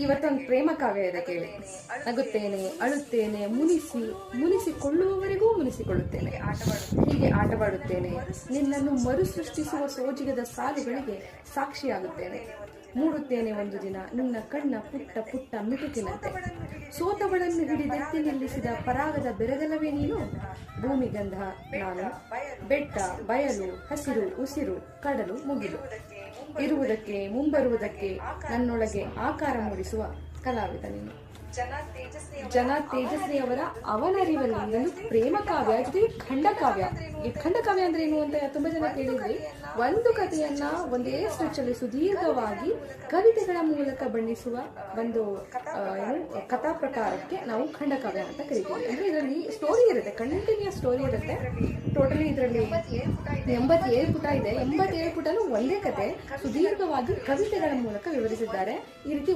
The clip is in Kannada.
ಇವತ್ತೊಂದು ಪ್ರೇಮ ಕಾವ್ಯ ಇದೆ ಕೇಳಿ. ನಗುತ್ತೇನೆ, ಅಳುತ್ತೇನೆ, ಮುನಿಸಿಕೊಳ್ಳುವವರೆಗೂ ಮುನಿಸಿಕೊಳ್ಳುತ್ತೇನೆ, ಹೀಗೆ ಆಟವಾಡುತ್ತೇನೆ, ನಿನ್ನನ್ನು ಮರುಸೃಷ್ಟಿಸುವ ಸೋಜಿಗದ ಸಾಲುಗಳಿಗೆ ಸಾಕ್ಷಿಯಾಗುತ್ತೇನೆ. ಮೂಡುತ್ತೇನೆ ಒಂದು ದಿನ ನಿನ್ನ ಕಣ್ಣ ಪುಟ್ಟ ಪುಟ್ಟ ಮಿಟುಕಿನಂತೆ, ಸೋತವಳನ್ನು ಹಿಡಿದೆತ್ತಿ ನಿಲ್ಲಿಸಿದ ಪರಾಗದ ಬೆರಗಲವೇ ನೀನು. ಭೂಮಿಗಂಧ ನಾನು, ಬೆಟ್ಟ ಬಯಲು ಹಸಿರು ಉಸಿರು ಕಡಲು ಮುಗಿಲು, ಇರುವುದಕ್ಕೆ ಮುಂಬರುವುದಕ್ಕೆ ನನ್ನೊಳಗೆ ಆಕಾರ ಮೂಡಿಸುವ ಕಲಾವಿದ ನೀನು. ಜನ ತೇಜಸ್ವಿಯವರ ಅವನರಿವಲ್ಲಿ ಒಂದು ಪ್ರೇಮ ಕಾವ್ಯ ಜೊತೆಗೆ ಖಂಡಕಾವ್ಯ. ಈ ಖಂಡಕಾವ್ಯ ಅಂದ್ರೆ ಏನು ಅಂತ ತುಂಬಾ ಜನ ಕೇಳಿದ್ರಿ. ಒಂದು ಕಥೆಯನ್ನ ಒಂದೇ ಸ್ಟ್ರೆಚಲ್ಲಿ ಸುದೀರ್ಘವಾಗಿ ಕವಿತೆಗಳ ಮೂಲಕ ಬಣ್ಣಿಸುವ ಒಂದು ಕಥಾ ಪ್ರಕಾರಕ್ಕೆ ನಾವು ಖಂಡಕಾವ್ಯ ಅಂತ ಕರಿತೀವಿ. ಅಂದ್ರೆ ಇದರಲ್ಲಿ ಸ್ಟೋರಿ ಇರುತ್ತೆ, ಕಂಟಿನ್ಯೂಸ್ ಸ್ಟೋರಿ ಇರುತ್ತೆ. ಟೋಟಲಿ ಇದರಲ್ಲಿ 87 ಪುಟ ಇದೆ. 87 ಪುಟನೂ ಒಂದೇ ಕತೆ ಸುದೀರ್ಘವಾಗಿ ಕವಿತೆಗಳ ಮೂಲಕ ವಿವರಿಸಿದ್ದಾರೆ. ಈ ರೀತಿ